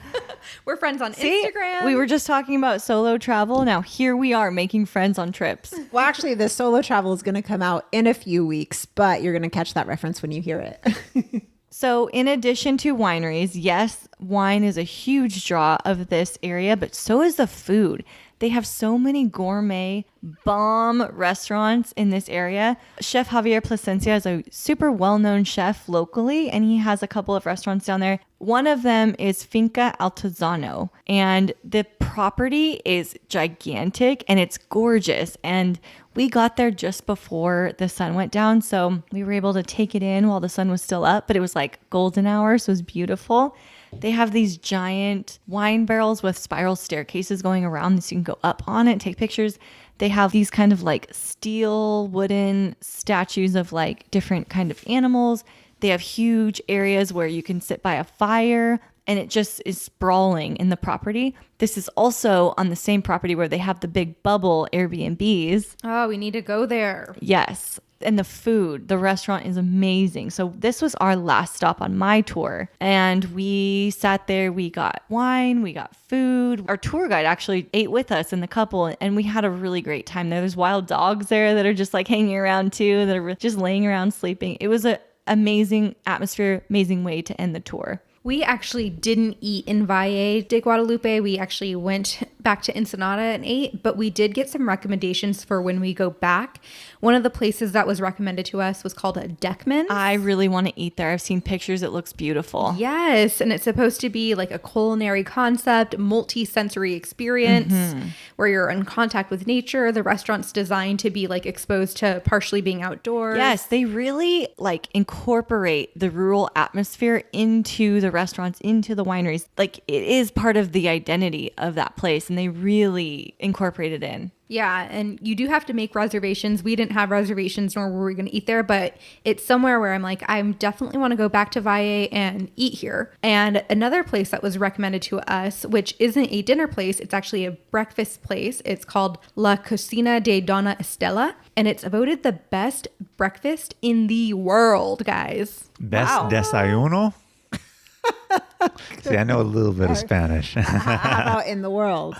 we're friends on See, Instagram. we were just talking about solo travel. Now here we are making friends on trips. Well, actually, the solo travel is going to come out in a few weeks, but you're going to catch that reference when you hear it. So in addition to wineries, yes, wine is a huge draw of this area, but so is the food. They have so many gourmet bomb restaurants in this area. Chef Javier Plasencia is a super well-known chef locally, and he has a couple of restaurants down there. One of them is Finca Altozano, and the property is gigantic and it's gorgeous. And we got there just before the sun went down, so we were able to take it in while the sun was still up, but it was like golden hour, so it was beautiful. They have these giant wine barrels with spiral staircases going around, so you can go up on it and take pictures. They have these kind of like steel wooden statues of like different kind of animals. They have huge areas where you can sit by a fire, and it just is sprawling in the property. This is also on the same property where they have the big bubble Airbnbs. Oh, we need to go there. Yes. And the food, the restaurant is amazing. So this was our last stop on my tour. And we sat there, we got wine, we got food. Our tour guide actually ate with us and the couple, and we had a really great time there. There's wild dogs there that are just like hanging around too, that are just laying around sleeping. It was an amazing atmosphere, amazing way to end the tour. We actually didn't eat in Valle de Guadalupe. We actually went back to Ensenada and ate, but we did get some recommendations for when we go back. One of the places that was recommended to us was called a Deckman. I really want to eat there. I've seen pictures. It looks beautiful. Yes, and it's supposed to be like a culinary concept, multi-sensory experience where you're in contact with nature. The restaurant's designed to be like exposed to partially being outdoors. Yes, they really like incorporate the rural atmosphere into the restaurants, into the wineries. Like it is part of the identity of that place. and they really incorporate it in. Yeah, and you do have to make reservations. We didn't have reservations, nor were we going to eat there, but it's somewhere where I'm like, I definitely want to go back to Valle and eat here. And another place that was recommended to us, which isn't a dinner place, it's actually a breakfast place. It's called La Cocina de Donna Estela, and it's voted the best breakfast in the world, guys. Best desayuno? See, I know a little bit of Spanish. How about in the world?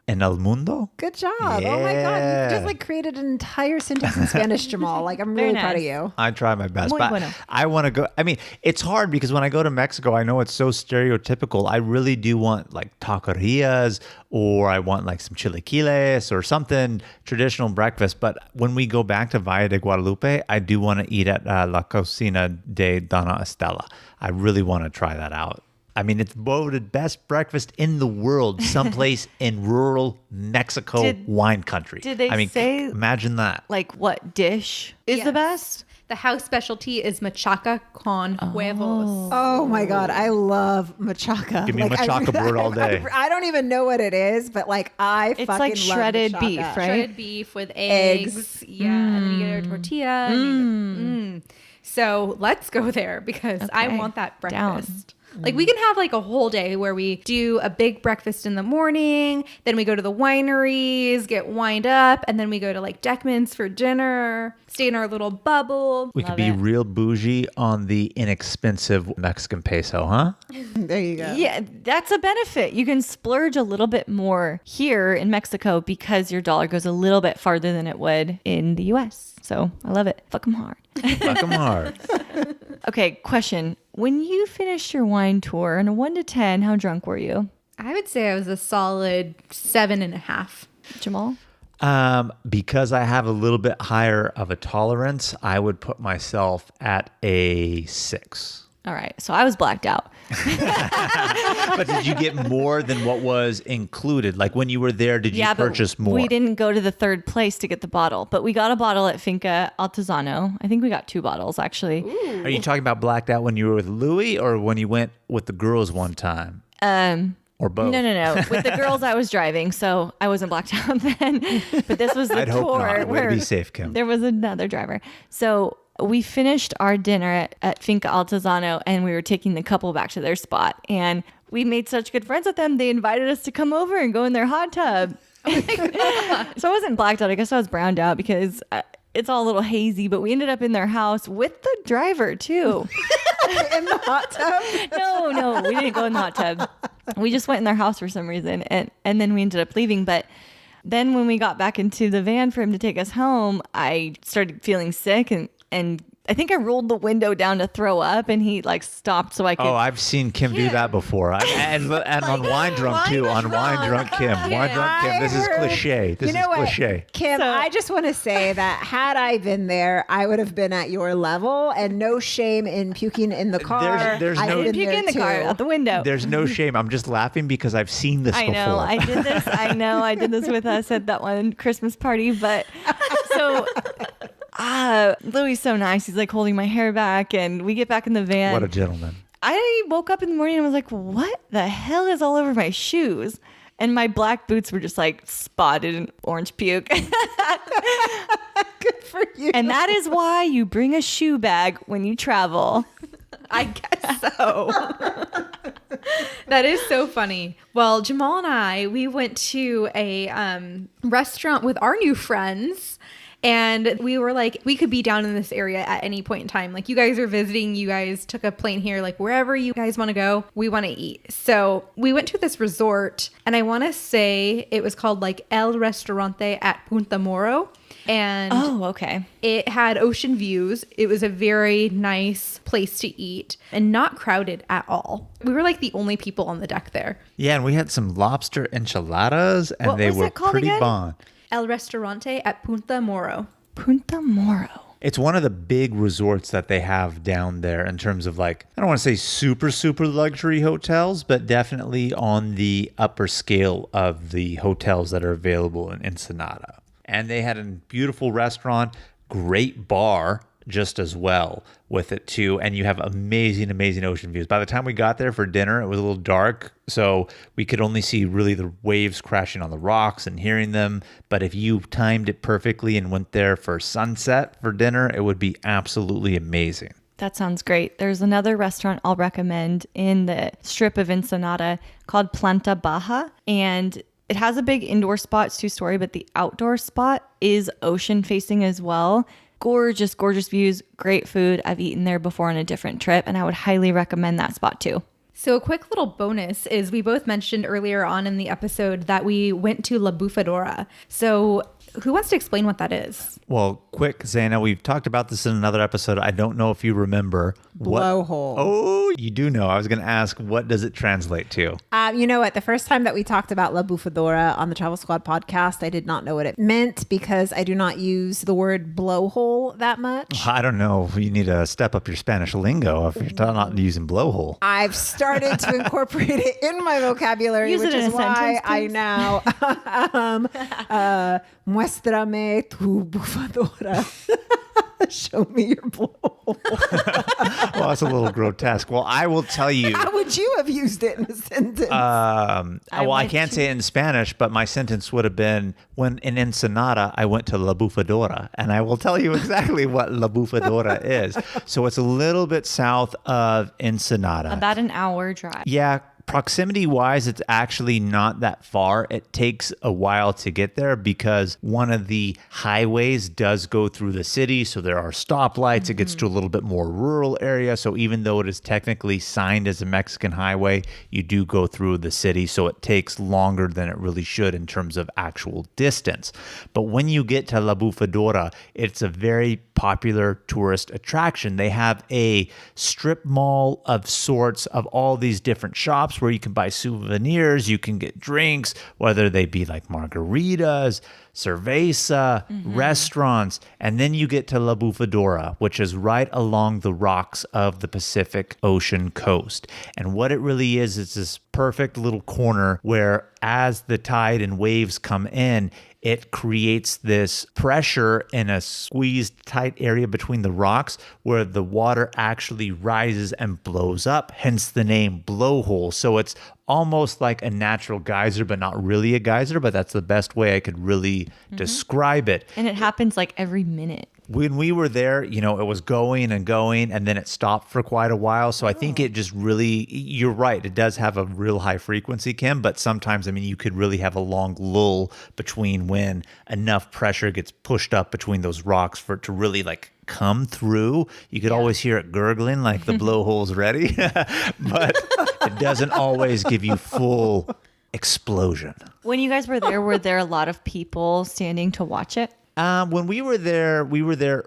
En el mundo? Good job. Oh my God. You just like created an entire sentence in Spanish, Jamal. Like, I'm really proud of you. I try my best. Muy But bueno. I want to go. I mean, it's hard because when I go to Mexico, I know it's so stereotypical. I really do want like taquerias, or I want like some chilaquiles or something traditional breakfast. But when we go back to Valle de Guadalupe, I do want to eat at La Cocina de Donna Estela. I really want to try that out. I mean, it's voted best breakfast in the world, someplace in rural Mexico wine country. Did they say, imagine that. Like, what dish is the Yes. best? The house specialty is machaca con huevos. Oh my God. I love machaca. Give me machaca bread all day. I don't even know what it is, but like It's fucking like love shredded machaca. beef, right? Shredded beef with eggs. Yeah, and then you get a tortilla. And So let's go there because I Okay. want that Down. breakfast. Like we can have like a whole day where we do a big breakfast in the morning, then we go to the wineries, get wined up, and then we go to like Deckman's for dinner, stay in our little bubble. We could Love be it. real bougie on the inexpensive Mexican peso, huh? There you go. Yeah, that's a benefit. You can splurge a little bit more here in Mexico because your dollar goes a little bit farther than it would in the US. So I love it. Fuck them hard. Fuck 'em hard. Okay, question. When you finished your wine tour on a 1 to 10, how drunk were you? I would say I was a solid 7.5. Jamal? Because I have a little bit higher of a tolerance, I would put myself at a 6. All right. So I was blacked out. But did you get more than what was included? Like when you were there, did you purchase more? We didn't go to the third place to get the bottle, but we got a bottle at Finca Altozano. I think we got 2 bottles actually. Are you talking about blacked out when you were with Louis or when you went with the girls one time? Or both? No. With the girls, I was driving, so I wasn't blacked out then. But this was the I'd hope tour not. Way to where be safe, Kim. there was another driver. So we finished our dinner at Finca Altozano, and we were taking the couple back to their spot. And we made such good friends with them. They invited us to come over and go in their hot tub. So I wasn't blacked out. I guess I was browned out because it's all a little hazy. But we ended up in their house with the driver too. In the hot tub? No, we didn't go in the hot tub. We just went in their house for some reason, and then we ended up leaving. But then when we got back into the van for him to take us home, I started feeling sick, and I think I rolled the window down to throw up, and he like stopped so I could. Oh, I've seen Kim do that before. And on Wine Drunk too. On Wine Drunk Kim. Wine Drunk Kim. This is cliche. This You know is what, cliche. Kim, So- I just want to say that had I been there, I would have been at your level, and no shame in puking in the car. There's I've no- been puke there in the car too. out the window. There's no shame. I'm just laughing because I've seen this I before. know. I did this. I know. I did this with us at that one Christmas party. But so Louis is so nice. He's like holding my hair back, and we get back in the van. What a gentleman. I woke up in the morning and was like, what the hell is all over my shoes? And my black boots were just like spotted in orange puke. Good for you. And that is why you bring a shoe bag when you travel. I guess so. That is so funny. Well, Jamal and I, we went to a restaurant with our new friends. And we were like, we could be down in this area at any point in time. Like, you guys are visiting, you guys took a plane here, like wherever you guys want to go, we want to eat. So we went to this resort, and I want to say it was called like El Restaurante at Punta Moro. And Oh, okay. it had ocean views. It was a very nice place to eat and not crowded at all. We were like the only people on the deck there. Yeah, and we had some lobster enchiladas, and What they was were it called pretty again? bon. El Restaurante at Punta Moro. Punta Moro. It's one of the big resorts that they have down there in terms of like, I don't want to say super luxury hotels, but definitely on the upper scale of the hotels that are available in Ensenada. And they had a beautiful restaurant, great bar. just as well with it too. And you have amazing ocean views. By the time we got there for dinner, it was a little dark, so we could only see really the waves crashing on the rocks and hearing them. But if you timed it perfectly and went there for sunset for dinner, it would be absolutely amazing. That sounds great. There's another restaurant I'll recommend in the strip of Ensenada called Planta Baja, and it has a big indoor spot. It's 2-story, but the outdoor spot is ocean facing as well. Gorgeous views, great food. I've eaten there before on a different trip, and I would highly recommend that spot too. So a quick little bonus is we both mentioned earlier on in the episode that we went to La Bufadora. So who wants to explain what that is? Well, quick, Zaina, we've talked about this in another episode. I don't know if you remember. Blowhole. Oh, you do know. I was going to ask, what does it translate to? You know what? The first time that we talked about La Bufadora on the Travel Squad podcast, I did not know what it meant because I do not use the word blowhole that much. I don't know. You need to step up your Spanish lingo if you're not using blowhole. I've started to incorporate it in my vocabulary, Use which it in is a why sentence, I please. now muéstrame tu bufadora. Show me your blowhole. Well, that's a little grotesque. Well, I will tell you. How would you have used it in a sentence? I can't say it in Spanish, but my sentence would have been, when in Ensenada, I went to La Bufadora. And I will tell you exactly what La Bufadora is. So it's a little bit south of Ensenada. About an hour drive. Yeah. Proximity wise, it's actually not that far. It takes a while to get there because one of the highways does go through the city. So there are stoplights. It gets to a little bit more rural area. So even though it is technically signed as a Mexican highway, you do go through the city. So it takes longer than it really should in terms of actual distance. But when you get to La Bufadora, it's a very popular tourist attraction. They have a strip mall of sorts of all these different shops where you can buy souvenirs, you can get drinks, whether they be like margaritas, cerveza, restaurants, and then you get to La Bufadora, which is right along the rocks of the Pacific Ocean coast. And what it really is this perfect little corner where as the tide and waves come in, it creates this pressure in a squeezed tight area between the rocks where the water actually rises and blows up, hence the name blowhole. So it's almost like a natural geyser, but not really a geyser, but that's the best way I could really describe it. And it happens like every minute. When we were there, it was going and going, and then it stopped for quite a while. So I think it just really, you're right, it does have a real high frequency, Kim, but sometimes, you could really have a long lull between when enough pressure gets pushed up between those rocks for it to really come through. You could always hear it gurgling like the blowhole's ready, but it doesn't always give you full explosion. When you guys were there a lot of people standing to watch it? When we were there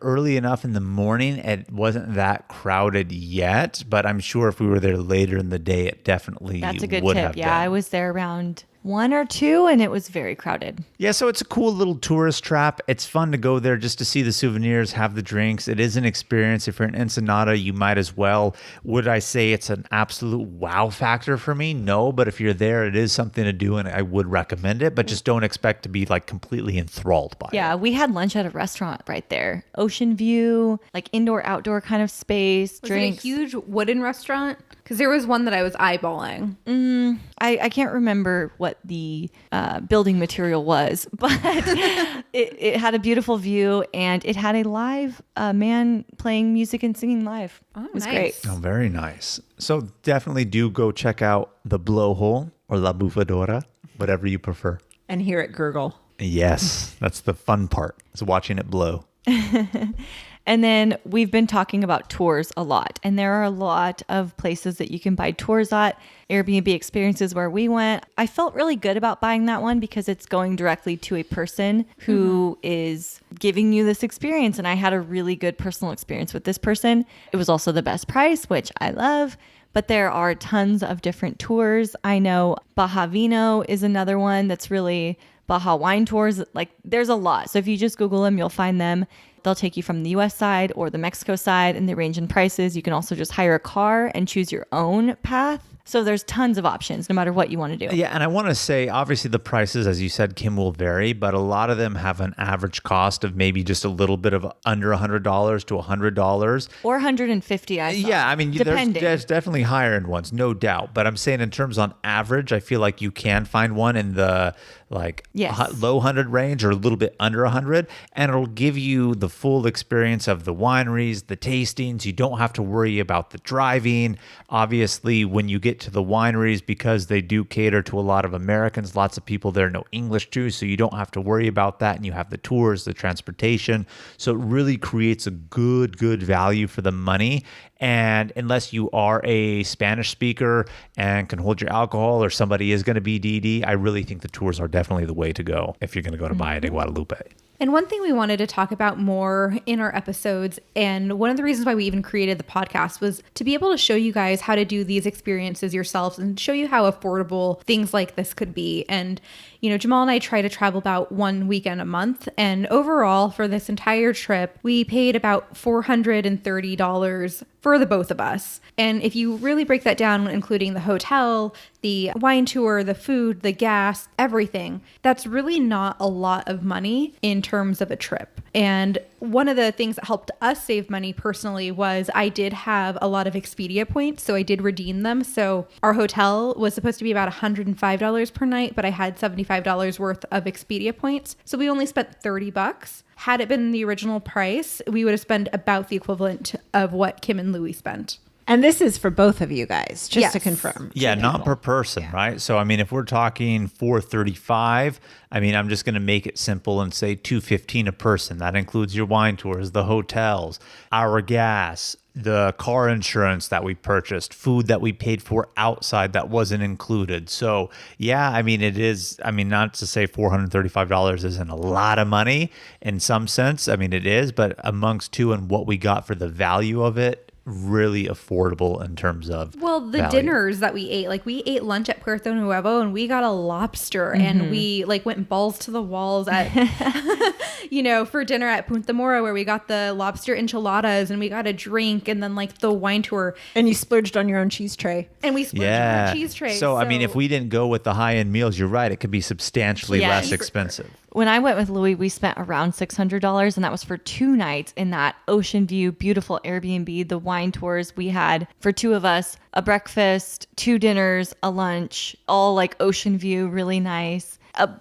early enough in the morning. It wasn't that crowded yet, but I'm sure if we were there later in the day, it definitely That's a good would tip. have Yeah, been. I was there around 1 or 2 and it was very crowded. Yeah, so it's a cool little tourist trap. It's fun to go there just to see the souvenirs, have the drinks. It is an experience. If you're in Ensenada, you might as well. Would I say it's an absolute wow factor for me? No, but if you're there, it is something to do and I would recommend it, but just don't expect to be completely enthralled by it. Yeah, we had lunch at a restaurant right there. Ocean view, indoor, outdoor kind of space, Was drinks. it a huge wooden restaurant? Because there was one that I was eyeballing. I can't remember what the building material was, but it had a beautiful view and it had a live man playing music and singing live. Oh, it was nice. great. Oh, very nice. So definitely do go check out the Blowhole or La Bufadora, whatever you prefer. And hear it gurgle. Yes, that's the fun part, is watching it blow. And then we've been talking about tours a lot, and there are a lot of places that you can buy tours at. Airbnb experiences where we went. I felt really good about buying that one because it's going directly to a person who is giving you this experience. And I had a really good personal experience with this person. It was also the best price, which I love. But there are tons of different tours. I know Baja Vino is another one that's really Baja wine tours. There's a lot. So if you just Google them, you'll find them. They'll take you from the US side or the Mexico side, and they range in prices. You can also just hire a car and choose your own path So there's tons of options no matter what you want to do. Yeah, and I want to say, obviously the prices, as you said, Kim, will vary, but a lot of them have an average cost of maybe just a little bit of under $100 to $100. Or 150, I thought. Yeah, I mean, depending. there's definitely higher end ones, no doubt. But I'm saying in terms on average, I feel like you can find one in the Yes. low 100 range or a little bit under 100, and it'll give you the full experience of the wineries, the tastings. You don't have to worry about the driving. Obviously, when you get to the wineries, because they do cater to a lot of Americans, lots of people there know English too, so you don't have to worry about that. And you have the tours, the transportation. So it really creates a good value for the money. And unless you are a Spanish speaker and can hold your alcohol, or somebody is going to be DD, I really think the tours are definitely the way to go if you're going to go to Valle de Guadalupe. And one thing we wanted to talk about more in our episodes, and one of the reasons why we even created the podcast, was to be able to show you guys how to do these experiences yourselves and show you how affordable things like this could be. And, you know, Jamal and I try to travel about one weekend a month. And overall, for this entire trip, we paid about $430 for the both of us. And if you really break that down, including the hotel, the wine tour, the food, the gas, everything, that's really not a lot of money in terms of a trip. And one of the things that helped us save money personally was I did have a lot of Expedia points, so I did redeem them. So our hotel was supposed to be about $105 per night, but I had $75 worth of Expedia points. So we only spent $30. Had it been the original price, we would have spent about the equivalent of what Kim and Louie spent. And this is for both of you guys, just to Yes. confirm. Yeah, not per person, right? So, I mean, if we're talking 435, I mean, I'm just going to make it simple and say 215 a person. That includes your wine tours, the hotels, our gas, the car insurance that we purchased, food that we paid for outside that wasn't included. So, yeah, I mean, it is, I mean, not to say $435 isn't a lot of money in some sense. I mean, it is, but amongst two and what we got for the value of it, really affordable in terms of Well, the value. dinners that we ate, like we ate lunch at Puerto Nuevo and we got a lobster and we like went balls to the walls at, you know, for dinner at Punta Mora, where we got the lobster enchiladas and we got a drink and then like the wine tour. And you splurged on your own cheese tray. And we splurged on Yeah. our cheese tray. So, I mean, if we didn't go with the high-end meals, you're right. It could be substantially Yeah, less for expensive. When I went with Louie, we spent around $600, and that was for 2 nights in that ocean view, beautiful Airbnb. The wine tours we had for 2 of us, a breakfast, 2 dinners, a lunch, all like ocean view, really nice.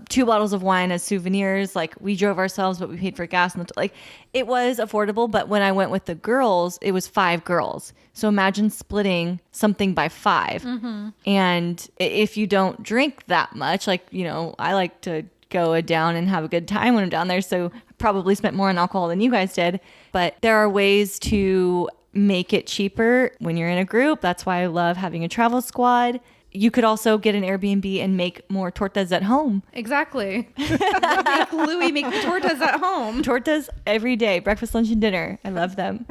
2 bottles of wine as souvenirs. Like we drove ourselves, but we paid for gas. And like it was affordable. But when I went with the girls, it was 5 girls. So imagine splitting something by 5. And if you don't drink that much, like, you know, I like to go down and have a good time when I'm down there. So probably spent more on alcohol than you guys did. But there are ways to make it cheaper when you're in a group. That's why I love having a travel squad. You could also get an Airbnb and make more tortas at home. Exactly. Make Louie make the tortas at home. Tortas every day, breakfast, lunch, and dinner. I love them.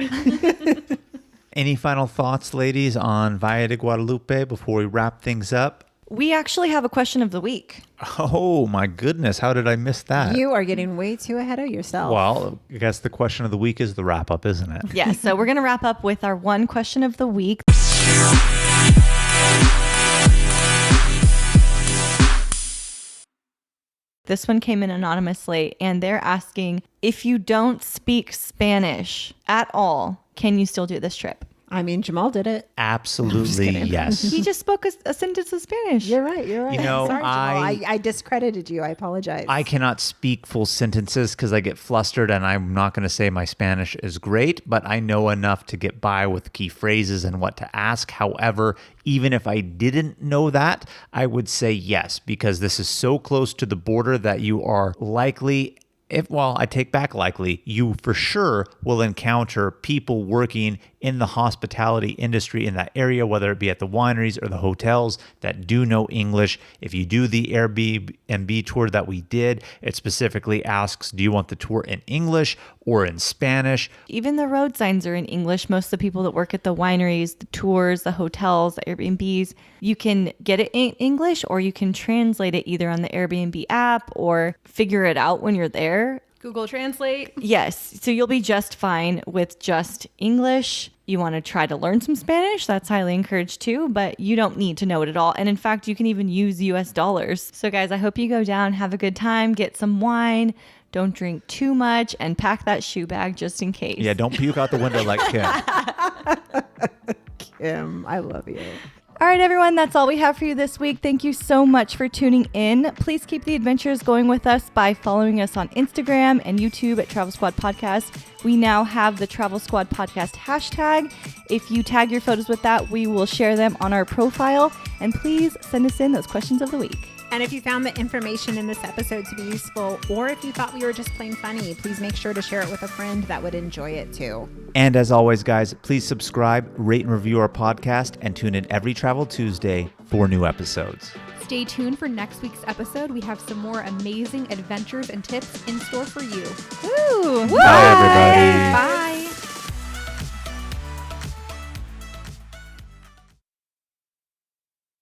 Any final thoughts, ladies, on Valle de Guadalupe before we wrap things up? We actually have a question of the week. Oh, my goodness. How did I miss that? You are getting way too ahead of yourself. Well, I guess the question of the week is the wrap up, isn't it? Yeah, so we're going to wrap up with our one question of the week. This one came in anonymously, and they're asking, if you don't speak Spanish at all, can you still do this trip? I mean, Jamal did it. Absolutely, yes. He just spoke a sentence of Spanish. You're right. You're right. You know, Sorry, Jamal. I discredited you. I apologize. I cannot speak full sentences because I get flustered, and I'm not going to say my Spanish is great, but I know enough to get by with key phrases and what to ask. However, even if I didn't know that, I would say yes, because this is so close to the border that you are likely, I take back likely, you for sure will encounter people working in the hospitality industry in that area, whether it be at the wineries or the hotels that do know English. If you do the Airbnb tour that we did, it specifically asks, do you want the tour in English or in Spanish? Even the road signs are in English. Most of the people that work at the wineries, the tours, the hotels, the Airbnbs, you can get it in English or you can translate it either on the Airbnb app or figure it out when you're there. Google Translate. Yes. So you'll be just fine with just English. you want to try to learn some Spanish, that's highly encouraged too, but you don't need to know it at all. And in fact, you can even use US dollars. So guys, I hope you go down, have a good time, get some wine, don't drink too much, and pack that shoe bag just in case. Yeah, don't puke out the window like Kim. Kim, I love you. All right, everyone, that's all we have for you this week. Thank you so much for tuning in. Please keep the adventures going with us by following us on Instagram and YouTube at Travel Squad Podcast. We now have the Travel Squad Podcast hashtag. If you tag your photos with that, we will share them on our profile. And please send us in those questions of the week. And if you found the information in this episode to be useful, or if you thought we were just plain funny, please make sure to share it with a friend that would enjoy it too. And as always, guys, please subscribe, rate and review our podcast, and tune in every Travel Tuesday for new episodes. Stay tuned for next week's episode. We have some more amazing adventures and tips in store for you. Woo! Bye, everybody. Bye.